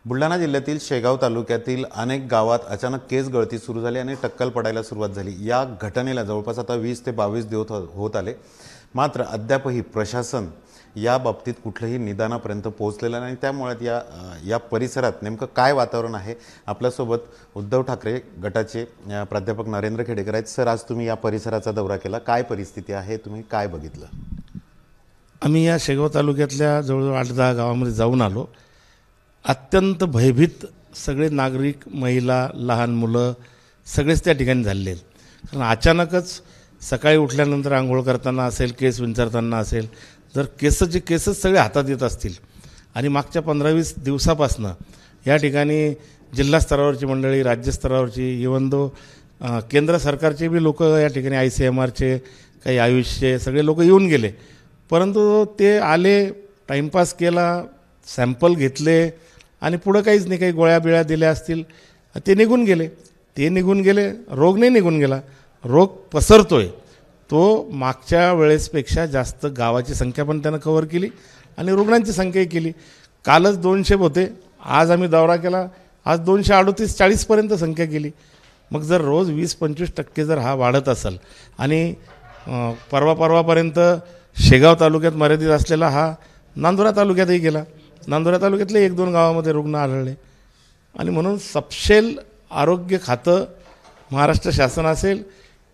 बुलढाणा जिल्ह्यातील शेगाव तालुक्यातील अनेक गावात अचानक केस गळती सुरू झाली आणि टक्कल पडायला सुरुवात झाली। या घटनेला जवळपास आता 20 ते 22 दिवस होत आले, मात्र अद्यापही प्रशासन या बाबतीत कुठल्याही निदानापर्यंत पोहोचलेलं नाही। त्यामुळे या परिसरात नेमकं काय वातावरण आहे? आपल्यासोबत उद्धव ठाकरे गटाचे प्राध्यापक नरेंद्र खेडेकर आहेत। सर, आज तुम्ही या परिसराचा दौरा केला, काय परिस्थिती आहे, तुम्ही काय बघितलं? आम्ही या शेगाव तालुक्यातल्या जवळजवळ 8-10 गावांमध्ये जाऊन आलो। अत्यंत भयभीत सगळे नागरिक, महिला, लहान मुलं सगळेच त्या ठिकाणी झालेले आहेत। कारण अचानकच सकाळी उठल्यानंतर आंघोळ करताना असेल, केस विंचरताना असेल, जर केसच सगळे हातात येत असतील आणि मागच्या 15-20 दिवसापासनं या ठिकाणी जिल्हा स्तरावरची मंडळी, राज्य स्तरावरची, इव्हन दो केंद्र सरकारचे बी लोक या ठिकाणी ICMRचे, काही आयुषचे सगळे लोक येऊन गेले, परंतु ते आले, टाईमपास केला, सॅम्पल घेतले आणि पुढं काहीच नाही, काही गोळ्या बिळ्या दिल्या असतील, ते निघून गेले। रोग नाही निघून गेला, रोग पसरतोय। तो मागच्या वेळेसपेक्षा जास्त गावाची संख्या पण त्यानं कव्हर केली आणि रुग्णांची संख्याही केली। कालच 200 होते, आज आम्ही दौरा केला, आज 238-40 पर्यंत संख्या केली। मग जर रोज 20-25% जर हा वाढत असेल आणि परवापर्यंत शेगाव तालुक्यात मर्यादित असलेला हा नांदुरा तालुक्यातही गेला, नांदुरा तालुक्यातले 1-2 गावामध्ये रुग्ण आढळले। आणि म्हणून सपशेल आरोग्य खातं महाराष्ट्र शासन असेल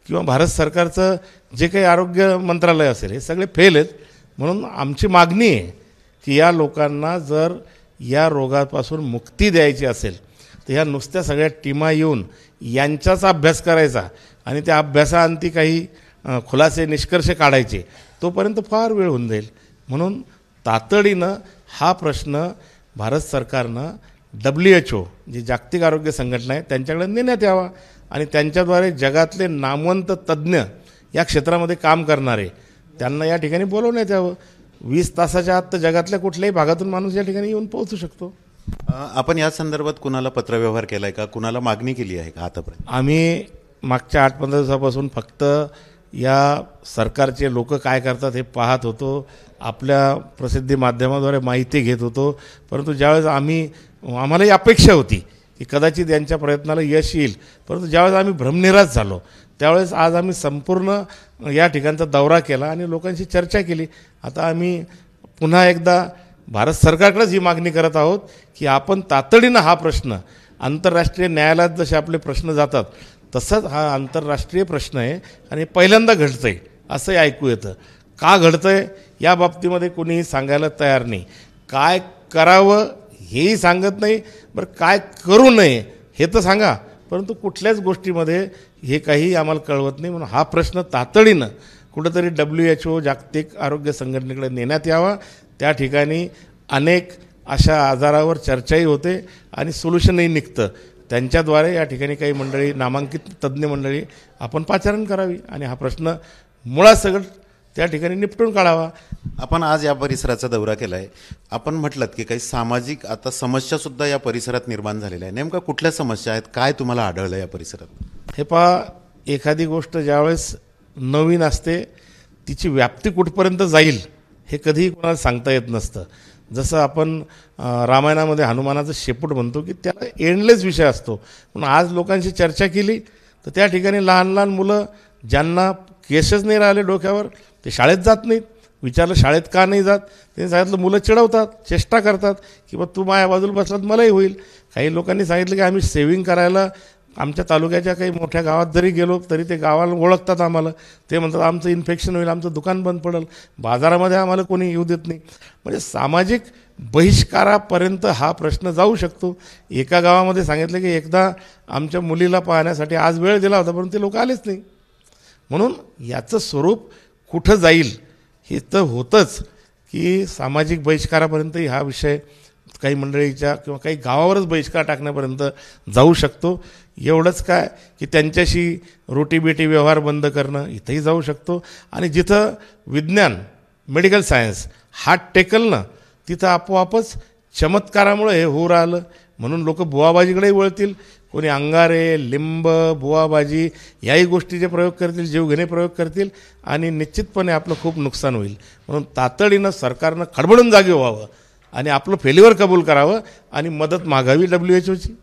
किंवा भारत सरकारचं जे काही आरोग्य मंत्रालय असेल, हे सगळे फेल आहेत। म्हणून आमची मागणी आहे की या लोकांना जर या रोगापासून मुक्ती द्यायची असेल तर ह्या नुसत्या सगळ्या टीमा येऊन यांचाच अभ्यास करायचा आणि त्या अभ्यासाअंती काही खुलासे, निष्कर्ष काढायचे, तोपर्यंत फार वेळ होऊन जाईल। म्हणून तातडीनं हा प्रश्न भारत सरकारनं WHO जी जागतिक आरोग्य संघटना आहे त्यांच्याकडे नेण्यात यावा आणि त्यांच्याद्वारे जगातले नामवंत तज्ज्ञ या क्षेत्रामध्ये काम करणारे त्यांना या ठिकाणी बोलवण्यात यावं। 20 तासाच्या आत तर जगातल्या कुठल्याही भागातून माणूस या ठिकाणी येऊन पोहोचू शकतो। आपण या संदर्भात कुणाला पत्रव्यवहार केलाय का, कुणाला मागणी केली आहे का आतापर्यंत? आम्ही मागच्या 8-15 दिवसापासून फक्त या सरकारचे लोक काय करतात हे पाहत होतो, आपल्या प्रसिद्धी माध्यमाद्वारे माहिती घेत होतो, परंतु ज्यावेळेस आम्हालाही अपेक्षा होती की कदाचित यांच्या प्रयत्नाला यश येईल, परंतु ज्यावेळेस आम्ही भ्रमनिरास झालो त्यावेळेस आज आम्ही संपूर्ण या ठिकाणचा दौरा केला आणि लोकांशी चर्चा केली। आता आम्ही पुन्हा एकदा भारत सरकारकडेच ही मागणी करत आहोत की आपण तातडीनं हा प्रश्न आंतरराष्ट्रीय न्यायालयात जसे आपले प्रश्न जातात तसंच हा आंतरराष्ट्रीय प्रश्न आहे आणि पहिल्यांदा घडतंय असंही ऐकू येतं। का घडतंय या बाबतीमध्ये कोणीही सांगायला तयार नाही, काय करावं हेही सांगत नाही, बरं काय करू नये हे तर सांगा, परंतु कुठल्याच गोष्टीमध्ये हे काही आम्हाला कळवत नाही। म्हणून हा प्रश्न तातडीनं कुठंतरी WHO जागतिक आरोग्य संघटनेकडे नेण्यात यावा। त्या ठिकाणी अनेक अशा आजारावर चर्चाही होते आणि सोल्युशनही निघतं। त्यांच्याद्वारे या ठिकाणी काही मंडळी, नामांकित तज्ज्ञ मंडळी आपण पाचारण करावी आणि हा प्रश्न मुळासकट त्या ठिकाणी निपटून काढावा। आपण आज या परिसराचा दौरा केला आहे, आपण म्हटलं की काही सामाजिक आता समस्यासुद्धा या परिसरात निर्माण झालेल्या आहे, नेमका कुठल्या समस्या आहेत, काय तुम्हाला आढळलं या परिसरात? हे पहा, एखादी गोष्ट ज्यावेळेस नवीन असते तिची व्याप्ती कुठपर्यंत जाईल हे कधीही कोणाला सांगता येत नसतं। जसं आपण रामायणामध्ये हनुमानाचं शेपूट म्हणतो की त्याला एंडलेस विषय असतो। पण आज लोकांशी चर्चा केली तर त्या ठिकाणी लहान मुलं ज्यांना केसच नाही राहिले डोक्यावर ते शाळेत जात नाहीत। विचारलं शाळेत का नाही जात, त्यांनी सांगितलं मुलं चिडवतात, चेष्टा करतात की बा तू माझ्या बाजूला बसलात मलाही होईल। काही लोकांनी सांगितलं की आम्ही सेविंग करायला आमच्या तालुक्याच्या काही मोठ्या गावात जरी गेलो तरी ते गावाला ओळखतात आम्हाला, ते म्हणतात आमचं इन्फेक्शन होईल, आमचं दुकान बंद पडेल, बाजारामध्ये आम्हाला कोणी येऊ देत नाही। म्हणजे सामाजिक बहिष्कारापर्यंत हा प्रश्न जाऊ शकतो। एका गावामध्ये सांगितलं की एकदा आमच्या मुलीला पाहण्यासाठी आज वेळ दिला होता परंतु ते लोक आलेच नाही। म्हणून याचं स्वरूप कुठं जाईल हे तर होतंच की सामाजिक बहिष्कारापर्यंतही हा विषय काही मंडळीच्या किंवा काही गावावरच बहिष्कार टाकण्यापर्यंत जाऊ शकतो। एवढंच काय की त्यांच्याशी रोटीबेटी व्यवहार बंद करणं इथंही जाऊ शकतो आणि जिथं विज्ञान, मेडिकल सायन्स हात टेकल ना तिथं आपोआपच चमत्कारामुळे हे होऊ राहिलं। म्हणून लोक बुवाबाजीकडेही वळतील, कोणी अंगारे, लिंब, बुवाबाजी याही गोष्टीचे प्रयोग करतील, जीवघेणे प्रयोग करतील आणि निश्चितपणे आपलं खूप नुकसान होईल। म्हणून तातडीनं सरकारनं खडबडून जागे व्हावं आणि आपलं फेल्युअर कबूल करावं आणि मदत मागावी WHO ची.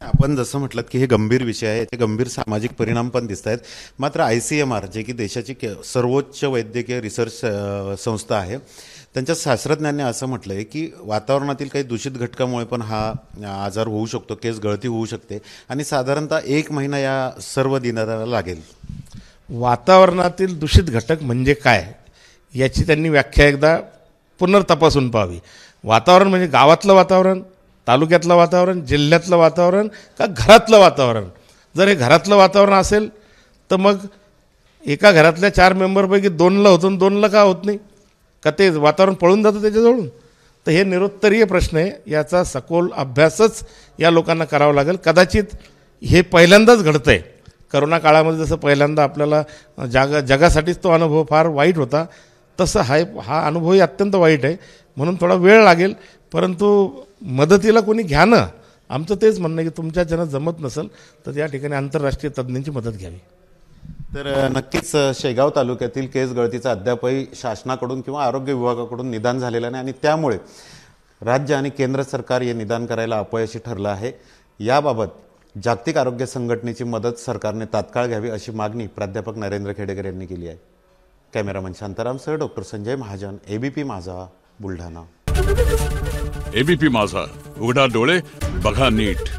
आपण जसं म्हटलं की हे गंभीर विषय आहे, याचे गंभीर सामाजिक परिणाम पण दिसत आहेत. मात्र ICMR जे की देशाची सर्वोच्च वैद्यकीय रिसर्च संस्था आहे, त्यांच्या शास्त्रज्ञांनी असं म्हटलं आहे की वातावरणातील काही दूषित घटकामुळे पण हा आजार होऊ शकतो, केस गळती होऊ शकते आणि साधारणतः 1 महिना या सर्व दिनाला लागेल. वातावरणातील दूषित घटक म्हणजे काय याची त्यांनी व्याख्या एकदा पुनर्तपासून पाहावी. वातावरण म्हणजे गावातलं वातावरण, तालुक्यातलं वातावरण, जिल्ह्यातलं वातावरण का घरातलं वातावरण. जर हे घरातलं वातावरण असेल तर मग एका घरातल्या 4 मेंबरपैकी 2ला होतं आणि 2ला का होत नाही, का ते वातावरण पळून जातं त्याच्याजवळून. तर हे निरुत्तरीय प्रश्न आहे, याचा सखोल अभ्यासच या लोकांना करावा लागेल. कदाचित हे पहिल्यांदाच घडतं आहे. करोना काळामध्ये जसं पहिल्यांदा आपल्याला जगासाठीच तो अनुभव फार वाईट होता, तसं हा अनुभवही अत्यंत वाईट आहे. म्हणून थोडा वेळ लागेल, परंतु मदतीला कोणी घ्या ना. आमचं तेच म्हणणं आहे की तुमच्या ज्यांना जमत नसेल तर या ठिकाणी आंतरराष्ट्रीय तज्ज्ञांची मदत घ्यावी. तर नक्कीच शेगाव तालुक्यातील केस गळतीचा अद्यापही शासनाकडून किंवा आरोग्य विभागाकडून निदान झालेलं नाही आणि त्यामुळे राज्य आणि केंद्र सरकार हे निदान करायला अपयशी ठरलं आहे. याबाबत जागतिक आरोग्य संघटनेची मदत सरकारने तात्काळ घ्यावी अशी मागणी प्राध्यापक नरेंद्र खेडेकर यांनी केली आहे. कॅमेरामन शांतारामसह doctor Sanjay Mahajan, ABP Majha, Buldhana. ABP माझा, उघडा डोळे बघा नीट.